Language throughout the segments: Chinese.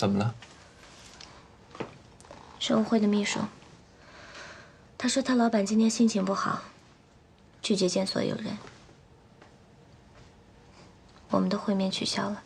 怎么了？生物会的秘书，他说他老板今天心情不好，拒绝见所有人，我们的会面取消了。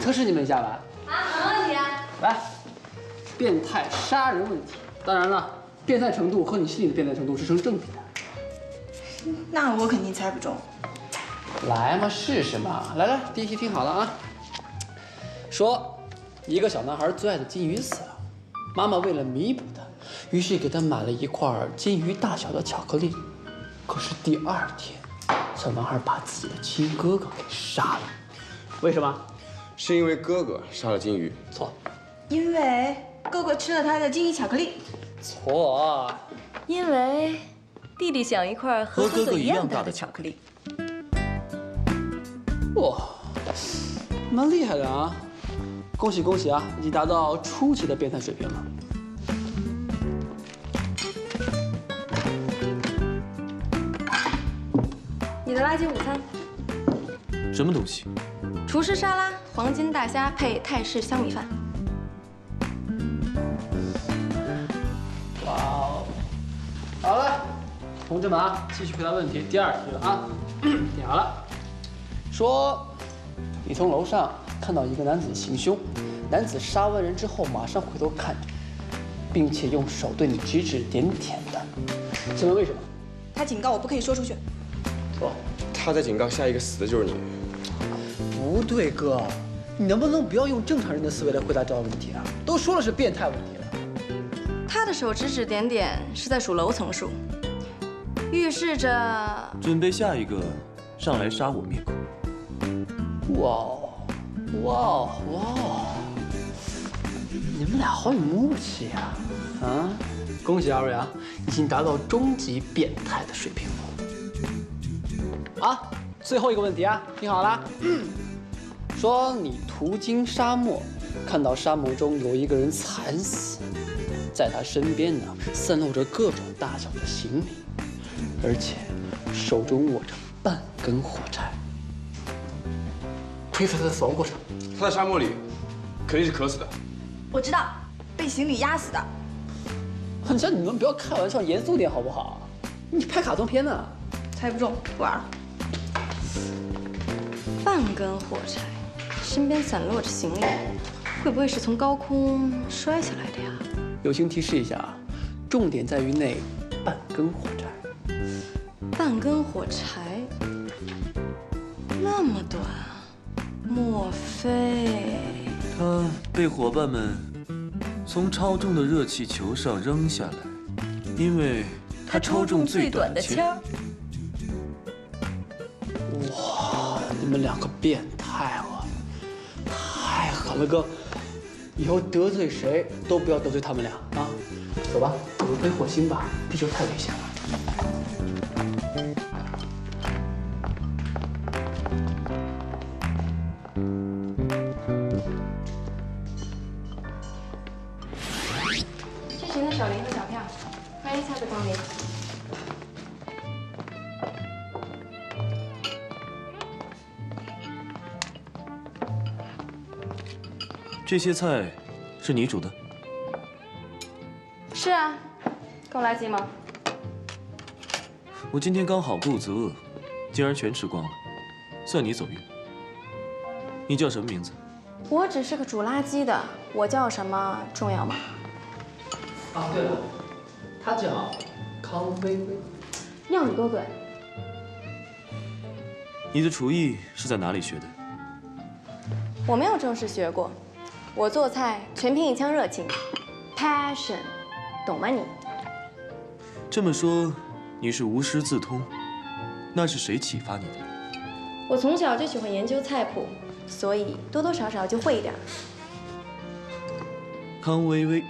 测试你们一下吧。啊，没问题啊。来，变态杀人问题。当然了，变态程度和你心里的变态程度是成正比的。那我肯定猜不中。来嘛，试试嘛。来，第一题听好了啊。说，一个小男孩最爱的金鱼死了，妈妈为了弥补他，于是给他买了一块金鱼大小的巧克力。可是第二天，小男孩把自己的亲哥哥给杀了。为什么？是因为哥哥杀了金鱼。错。因为哥哥吃了他的金鱼巧克力。错。因为弟弟想一块和哥哥一样大的巧克力。哇，蛮厉害的啊！恭喜恭喜啊，已经达到初级的变态水平了。你的垃圾午餐，什么东西？厨师沙拉，黄金大虾配泰式香米饭。哇哦！好了，同志们啊，继续回答问题。第2题了啊，听好了，说你从楼上看到一个男子行凶，男子杀完人之后马上回头看着，并且用手对你指指点点的，请问为什么？他警告我不可以说出去。错。他在警告下一个死的就是你。不对，哥，你能不能不要用正常人的思维来回答这道问题啊？都说了是变态问题了。他的手指指点点是在数楼层数，预示着准备下一个上来杀我灭口。哇哦，哇哦，哇哦！你们俩好有默契呀！啊，恭喜二位啊，已经达到中级变态的水平了。啊，最后一个问题啊，听好了，说你途经沙漠，看到沙漠中有一个人惨死，在他身边呢散落着各种大小的行李，而且手中握着半根火柴。推测他的死亡过程。他在沙漠里肯定是渴死的。我知道，被行李压死的。叫你们不要开玩笑，严肃点好不好？你拍卡通片呢？猜不中，不玩了。半根火柴，身边散落着行李，会不会是从高空摔下来的呀？友情提示一下啊，重点在于那半根火柴。半根火柴，那么短，莫非他被伙伴们从超重的热气球上扔下来，因为他抽中最短的签儿。哇，你们两个变态了，太狠了，哥！以后得罪谁都不要得罪他们俩啊！走吧，我们飞火星吧，地球太危险了。谢谢您的手铃和小票，欢迎下次光临。这些菜是你煮的？是啊，够垃圾吗？我今天刚好肚子饿，竟然全吃光了，算你走运。你叫什么名字？我只是个煮垃圾的，我叫什么重要吗？啊，对了，他叫康薇薇。要你多嘴。你的厨艺是在哪里学的？我没有正式学过，我做菜全凭一腔热情 ，passion， 懂吗你？这么说，你是无师自通，那是谁启发你的？我从小就喜欢研究菜谱，所以多多少少就会一点。康薇薇，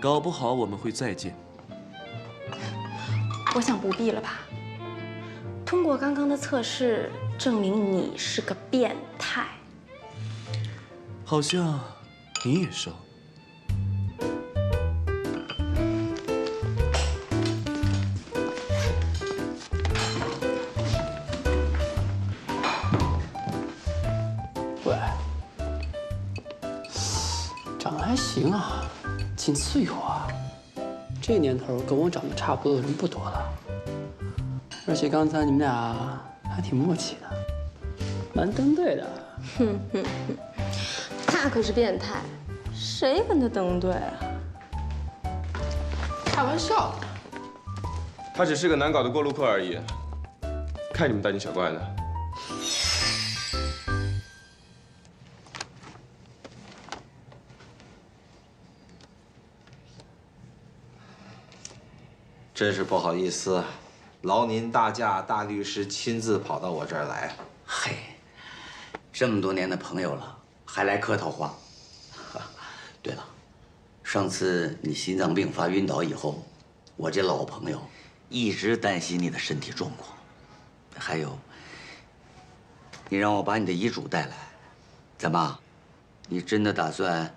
搞不好我们会再见。我想不必了吧。通过刚刚的测试，证明你是个变态。好像你也烧。喂，长得还行啊，仅次有啊。这年头跟我长得差不多的人不多了，而且刚才你们俩还挺默契的，蛮登对的。哼哼哼，他可是变态，谁跟他登对啊？开玩笑的。他只是个难搞的过路客而已，看你们大惊小怪的。真是不好意思，劳您大驾大律师亲自跑到我这儿来。嘿，这么多年的朋友了，还来客套话。对了，上次你心脏病发晕倒以后，我这老朋友一直担心你的身体状况。还有，你让我把你的遗嘱带来，怎么，你真的打算？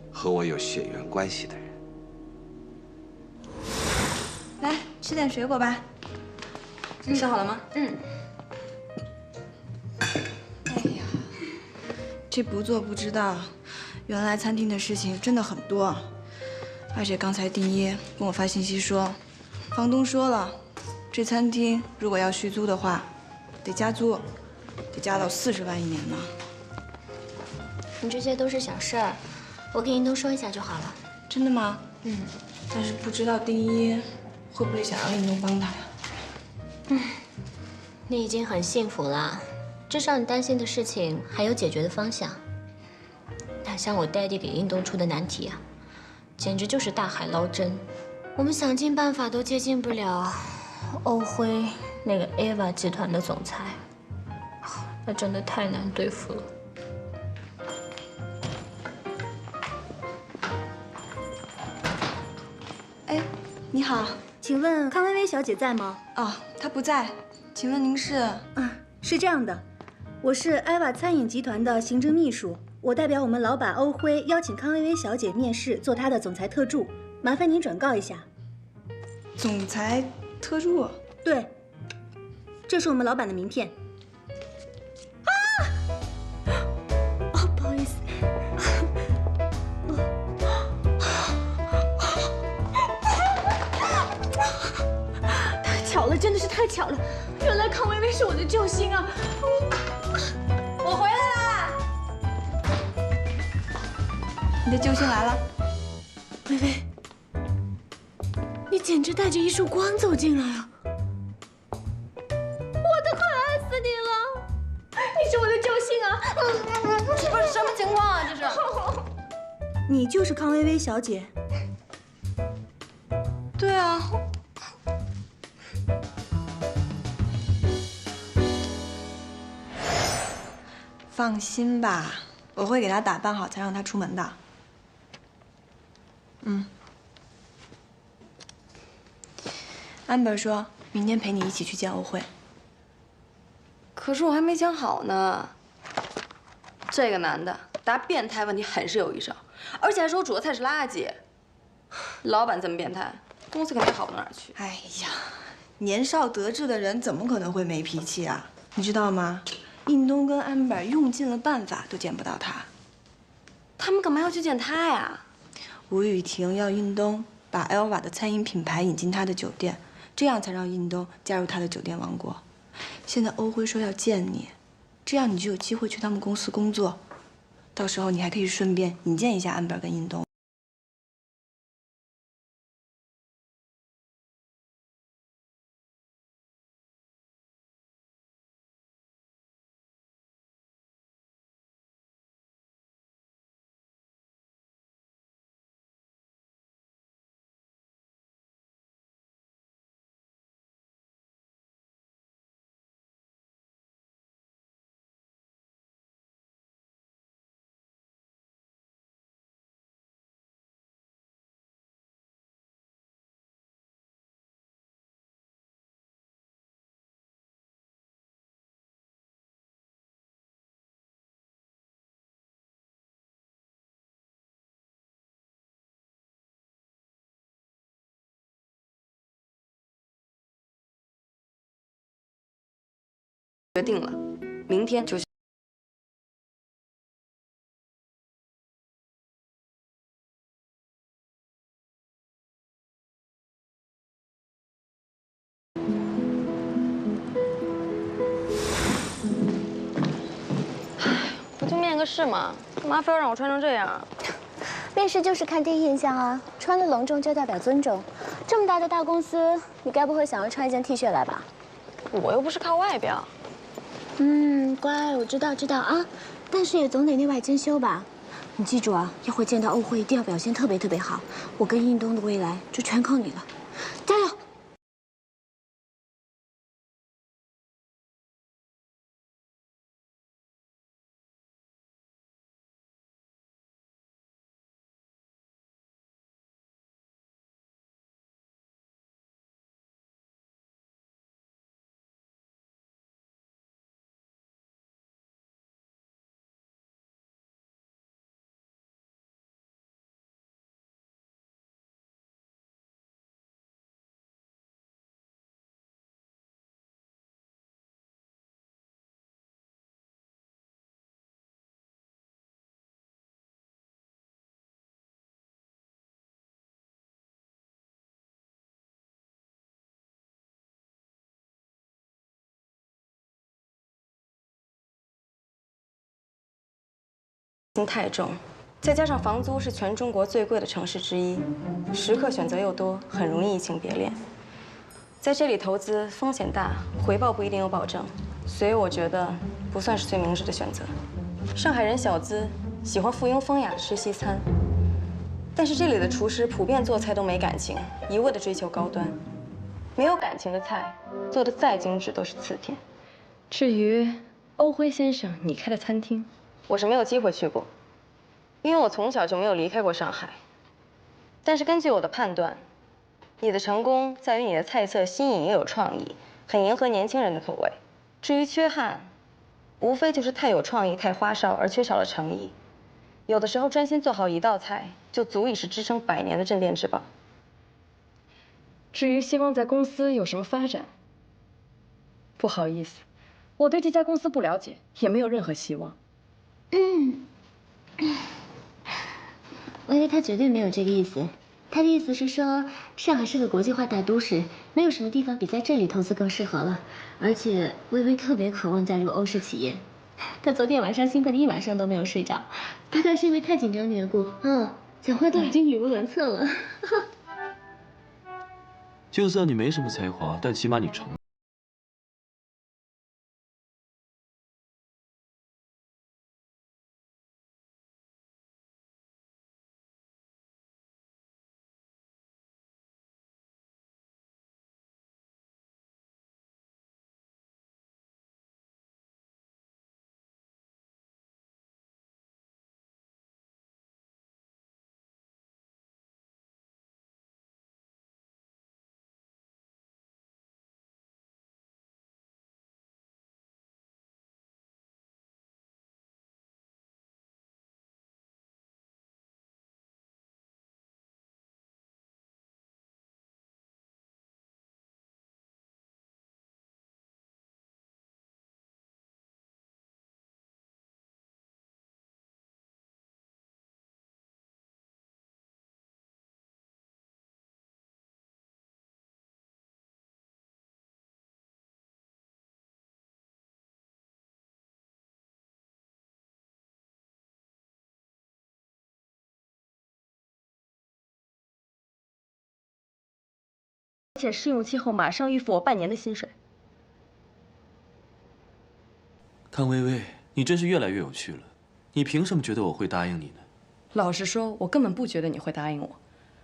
和我有血缘关系的人。来吃点水果吧。吃好了吗？哎呀，这不做不知道，原来餐厅的事情真的很多。而且刚才丁一跟我发信息说，房东说了，这餐厅如果要续租的话，得加租，得加到40万1年呢。你这些都是小事儿，我跟英东说一下就好了。真的吗？但是不知道丁一会不会想让英东帮他呀？你已经很幸福了，至少你担心的事情还有解决的方向。哪像我daddy给英东出的难题啊，简直就是大海捞针。我们想尽办法都接近不了欧辉那个 Eva 集团的总裁，那真的太难对付了。哎，你好，请问康薇薇小姐在吗？哦，她不在，请问您是？是这样的，我是艾娃餐饮集团的行政秘书，我代表我们老板欧辉邀请康薇薇小姐面试做她的总裁特助，麻烦您转告一下。总裁特助？对，这是我们老板的名片。不好意思。太巧了，真的是太巧了！原来康薇薇是我的救星啊！我回来啦！你的救星来了。薇薇，你简直带着一束光走进来啊！我都快爱死你了！你是我的救星啊！不是什么情况啊？这是？你就是康薇薇小姐。对啊。放心吧，我会给她打扮好才让她出门的。Amber 说明天陪你一起去见欧辉。可是我还没想好呢。这个男的答变态问题很是有一手，而且还说我煮的菜是垃圾。老板这么变态，公司肯定好不到哪儿去。哎呀，年少得志的人怎么可能会没脾气啊？你知道吗？印东跟安柏用尽了办法都见不到他。他们干嘛要去见他呀？吴雨婷要印东把 Elva 的餐饮品牌引进他的酒店，这样才让印东加入他的酒店王国。现在欧辉说要见你，这样你就有机会去他们公司工作，到时候你还可以顺便引荐一下安柏跟印东。决定了，明天就。不就面个试嘛，干嘛非要让我穿成这样？面试就是看第一印象啊，穿的隆重就代表尊重。这么大的大公司，你该不会想要穿一件 T 恤来吧？我又不是靠外表。乖，我知道啊，但是也总得内外兼修吧。你记住啊，要会见到欧辉，一定要表现特别好。我跟印东的未来就全靠你了，加油！心太重，再加上房租是全中国最贵的城市之一，食客选择又多，很容易移情别恋。在这里投资风险大，回报不一定有保证，所以我觉得不算是最明智的选择。上海人小资，喜欢附庸风雅的吃西餐，但是这里的厨师普遍做菜都没感情，一味的追求高端，没有感情的菜做的再精致都是次品。至于欧辉先生你开的餐厅，我是没有机会去过，因为我从小就没有离开过上海。但是根据我的判断，你的成功在于你的菜色新颖又有创意，很迎合年轻人的口味。至于缺憾，无非就是太有创意、太花哨，而缺少了诚意。有的时候专心做好一道菜，就足以是支撑100年的镇店之宝。至于希望在公司有什么发展，不好意思，我对这家公司不了解，也没有任何希望。微微他绝对没有这个意思，他的意思是说，上海是个国际化大都市，没有什么地方比在这里投资更适合了。而且微微特别渴望加入欧式企业，他昨天晚上兴奋的一晚上都没有睡着，大概是因为太紧张凝固，讲话都已经语无伦次了。就算你没什么才华，但起码你成。且试用期后马上预付我半年的薪水。康薇薇，你真是越来越有趣了。你凭什么觉得我会答应你呢？老实说，我根本不觉得你会答应我，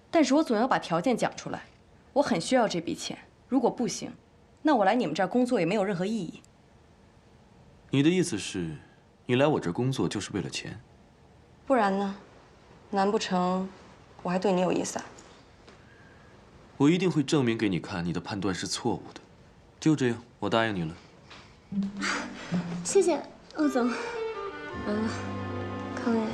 但是我总要把条件讲出来。我很需要这笔钱，如果不行，那我来你们这儿工作也没有任何意义。你的意思是，你来我这儿工作就是为了钱？不然呢？难不成我还对你有意思啊？我一定会证明给你看，你的判断是错误的。就这样，我答应你了。谢谢欧总。完了，康薇薇。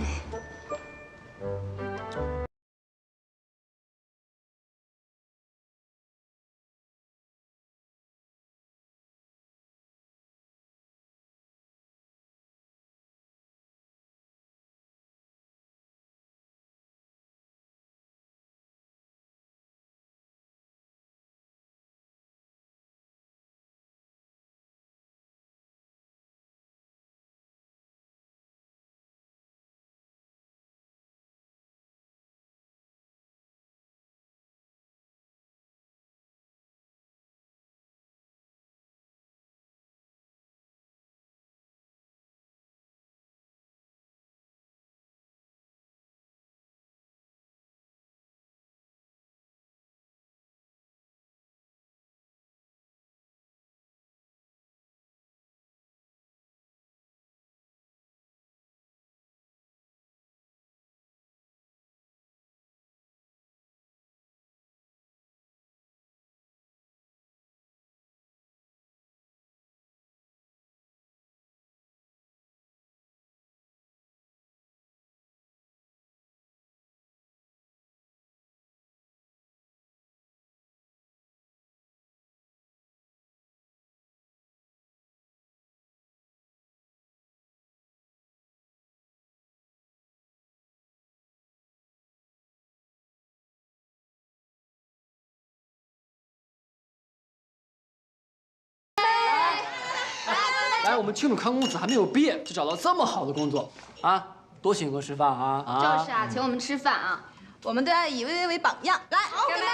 来，我们庆祝康公子还没有毕业就找到这么好的工作啊！多请客吃饭啊！就是啊，请我们吃饭啊！我们都要以薇薇为榜样，来，干杯！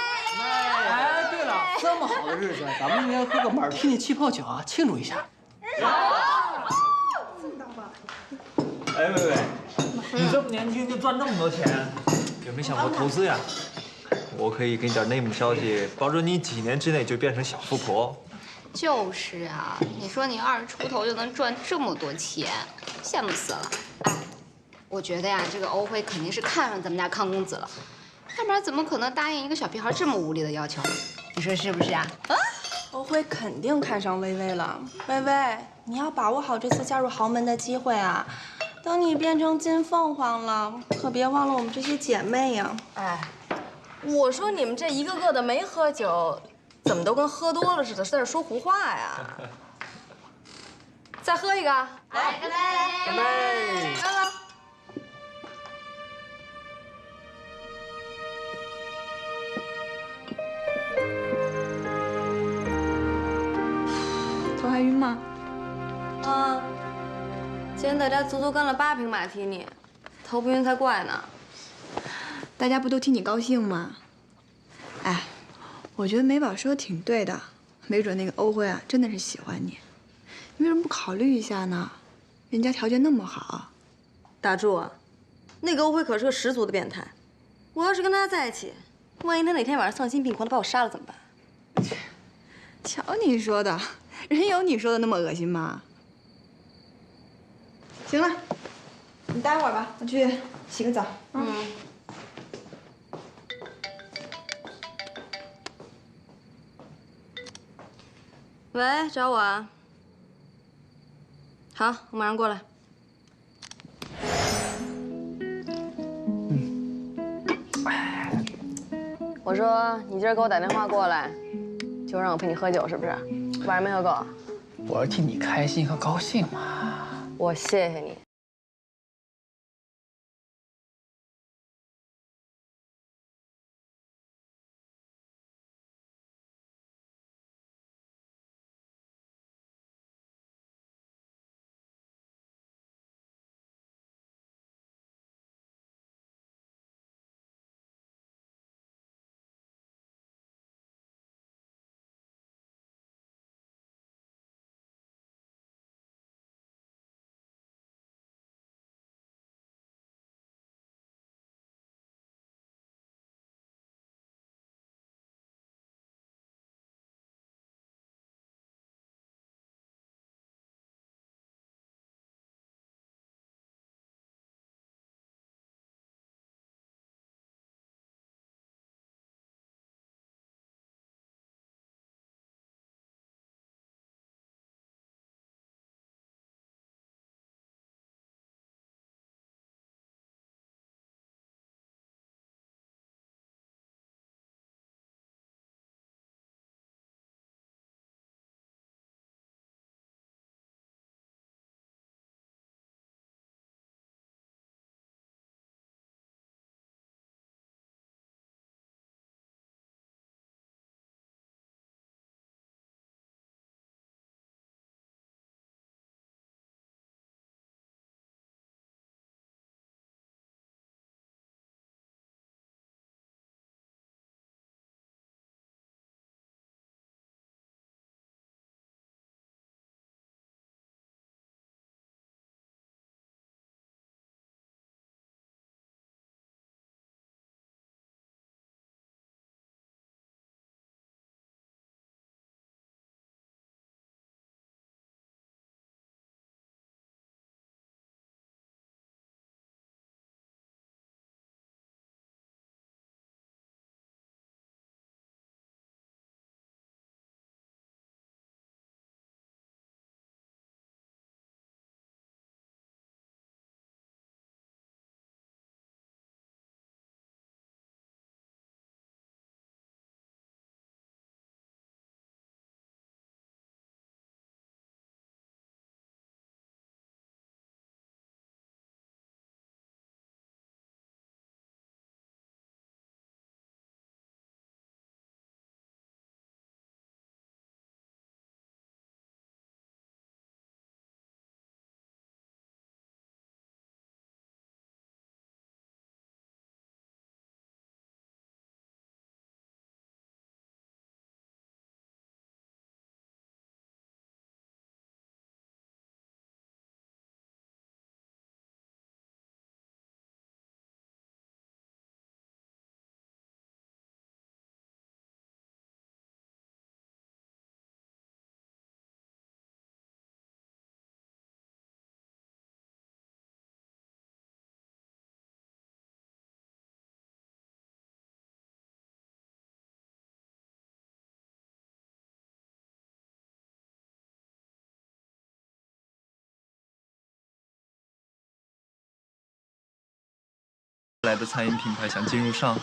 哎，对了，这么好的日子，咱们应该喝个马尔蒂尼气泡酒啊，庆祝一下。哎，薇薇，你这么年轻就赚这么多钱，有没有想过投资呀？我可以给你点内幕消息，保准你几年之内就变成小富婆。就是啊，你说你20出头就能赚这么多钱，羡慕死了。哎，我觉得呀，这个欧辉肯定是看上咱们家康公子了，要不然怎么可能答应一个小屁孩这么无理的要求？你说是不是啊？啊，欧辉肯定看上薇薇了。薇薇，你要把握好这次嫁入豪门的机会啊！等你变成金凤凰了，可别忘了我们这些姐妹呀。哎，我说你们这一个个的没喝酒，怎么都跟喝多了似的，在这说胡话呀？再喝一个，来，干杯！干杯！干了。头还晕吗？啊，今天大家足足干了8瓶马提尼，头不晕才怪呢。大家不都替你高兴吗？哎，我觉得美宝说的挺对的，没准那个欧辉啊真的是喜欢你，你为什么不考虑一下呢？人家条件那么好。打住啊！那个欧辉可是个十足的变态，我要是跟他在一起，万一他哪天晚上丧心病狂的把我杀了怎么办？瞧你说的，人有你说的那么恶心吗？行了，你待会儿吧，我去洗个澡。喂，找我啊？好，我马上过来。我说你今儿给我打电话过来，就让我陪你喝酒，是不是？晚上没喝够？我是替你开心和高兴嘛。我谢谢你。来的餐饮品牌想进入上海，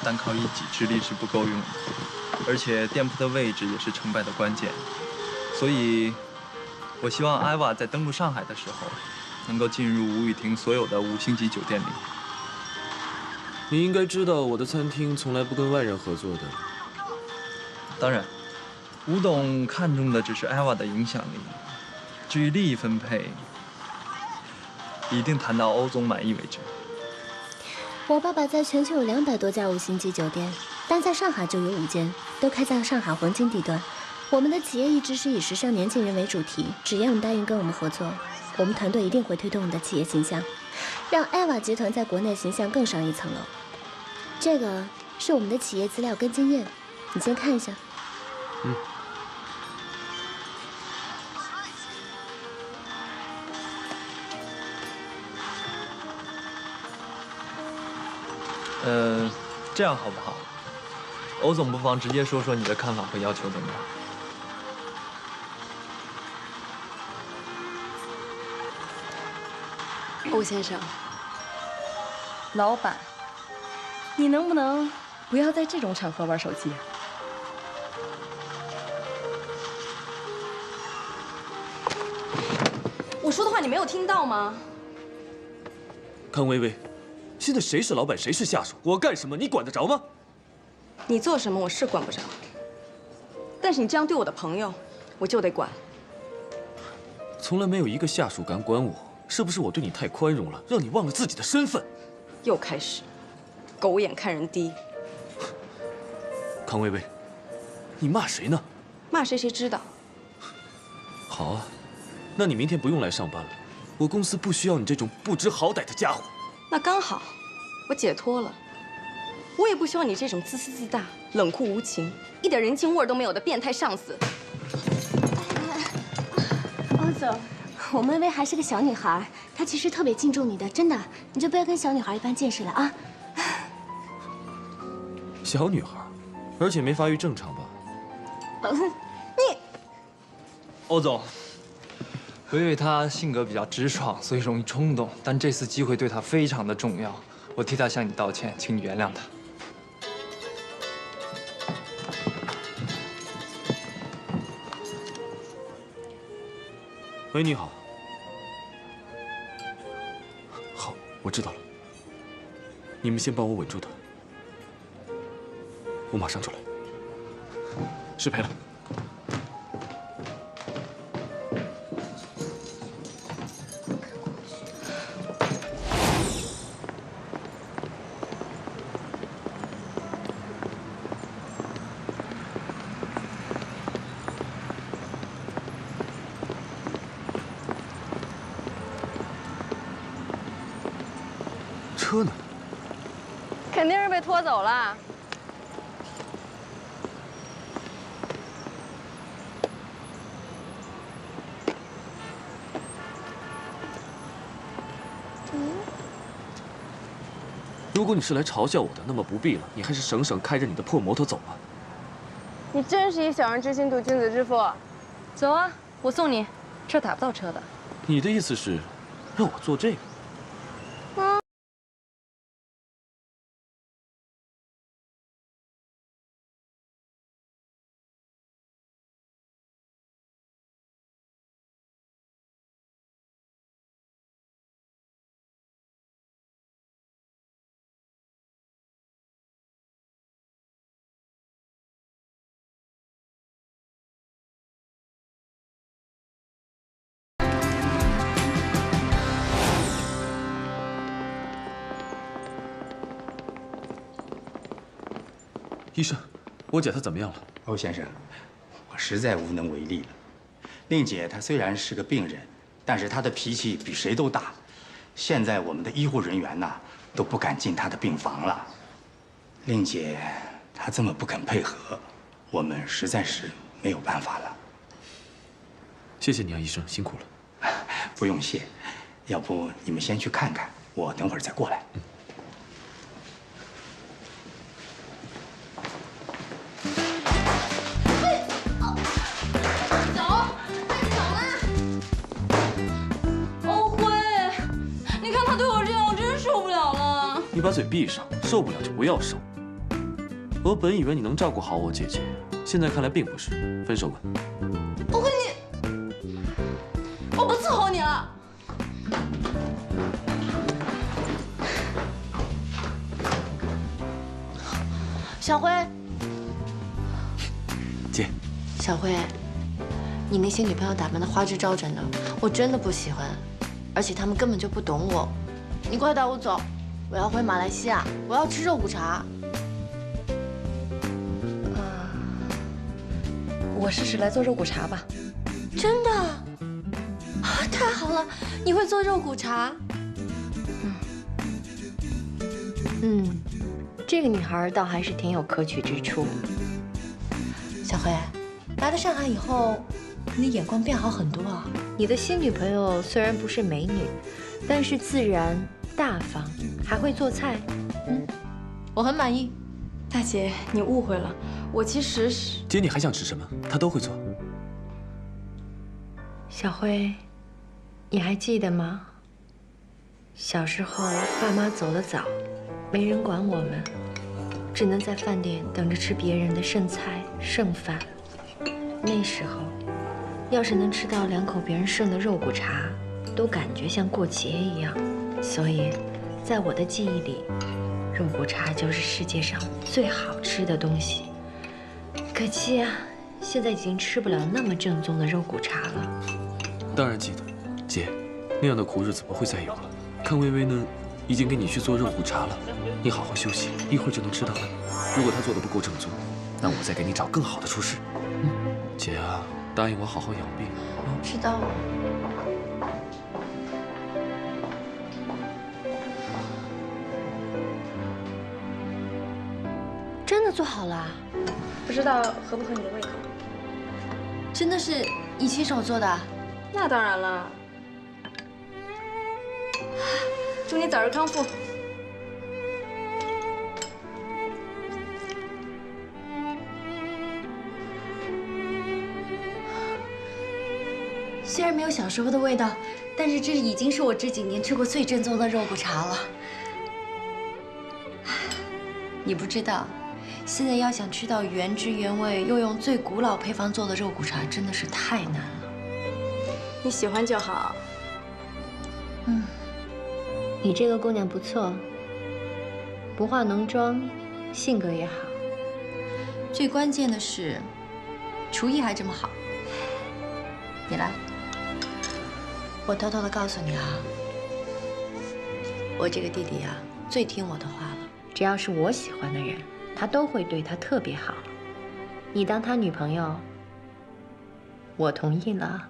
单靠一己之力是不够用的，而且店铺的位置也是成败的关键。所以，我希望艾娃在登陆上海的时候，能够进入吴雨婷所有的5星级酒店里。你应该知道，我的餐厅从来不跟外人合作的。当然，吴董看重的只是艾娃的影响力，至于利益分配，一定谈到欧总满意为止。我爸爸在全球有200多家5星级酒店，单在上海就有5间，都开在上海黄金地段。我们的企业一直是以时尚年轻人为主题，只要你答应跟我们合作，我们团队一定会推动你的企业形象，让艾娃集团在国内形象更上一层楼。这个是我们的企业资料跟经验，你先看一下。这样好不好？欧总不妨直接说说你的看法和要求怎么样？欧先生，老板，你能不能不要在这种场合玩手机啊？我说的话你没有听到吗？康薇薇，现在谁是老板，谁是下属？我干什么，你管得着吗？你做什么我是管不着，但是你这样对我的朋友，我就得管。从来没有一个下属敢管我，是不是我对你太宽容了，让你忘了自己的身份？又开始，狗眼看人低。康薇薇，你骂谁呢？骂谁谁知道。好啊，那你明天不用来上班了，我公司不需要你这种不知好歹的家伙。那刚好，我解脱了。我也不希望你这种自私自大、冷酷无情、一点人情味都没有的变态上司。欧总，我们薇薇还是个小女孩，她其实特别敬重你的，真的，你就不要跟小女孩一般见识了啊。小女孩，而且没发育正常吧？你，欧总，薇薇她性格比较直爽，所以容易冲动，但这次机会对她非常的重要，我替她向你道歉，请你原谅她。喂，你好。好，我知道了。你们先帮我稳住他，我马上就来。失陪了。车呢？肯定是被拖走了。如果你是来嘲笑我的，那么不必了，你还是省省开着你的破摩托走吧。你真是以小人之心度君子之腹。走啊，我送你，这打不到车的。你的意思是让我做这个？医生，我姐她怎么样了？欧先生，我实在无能为力了。令姐她虽然是个病人，但是她的脾气比谁都大。现在我们的医护人员呐，都不敢进她的病房了。令姐她这么不肯配合，我们实在是没有办法了。谢谢你啊，医生，辛苦了。不用谢，要不你们先去看看，我等会儿再过来。把嘴闭上，受不了就不要受。我本以为你能照顾好我姐姐，现在看来并不是。分手吧。欧辉，你，我不伺候你了。小辉，姐，小辉，你那些女朋友打扮的花枝招展的，我真的不喜欢，而且她们根本就不懂我。你快带我走，我要回马来西亚，我要吃肉骨茶。我试试来做肉骨茶吧。真的？啊，太好了！你会做肉骨茶？这个女孩倒还是挺有可取之处。小辉，来到上海以后，你的眼光变好很多啊。你的新女朋友虽然不是美女，但是自然大方，还会做菜。我很满意。大姐，你误会了，我其实是……姐，你还想吃什么？她都会做。小辉，你还记得吗？小时候爸妈走得早，没人管我们，只能在饭店等着吃别人的剩菜剩饭。那时候，要是能吃到2口别人剩的肉骨茶，都感觉像过节一样。所以，在我的记忆里，肉骨茶就是世界上最好吃的东西。可惜啊，现在已经吃不了那么正宗的肉骨茶了。当然记得，姐，那样的苦日子不会再有了。看微微呢，已经给你去做肉骨茶了，你好好休息，一会儿就能吃到了。如果她做的不够正宗，那我再给你找更好的厨师。姐啊，答应我好好养病啊。知道了。真的做好了？不知道合不合你的胃口？真的是你亲手做的？那当然了。祝你早日康复。虽然没有小时候的味道，但是这已经是我这几年吃过最正宗的肉骨茶了。你不知道，现在要想吃到原汁原味又用最古老配方做的肉骨茶，真的是太难了。你喜欢就好。你这个姑娘不错，不化浓妆，性格也好。最关键的是，厨艺还这么好。你来，我偷偷的告诉你啊，我这个弟弟呀，最听我的话了。只要是我喜欢的人，他都会对他特别好。你当他女朋友，我同意了。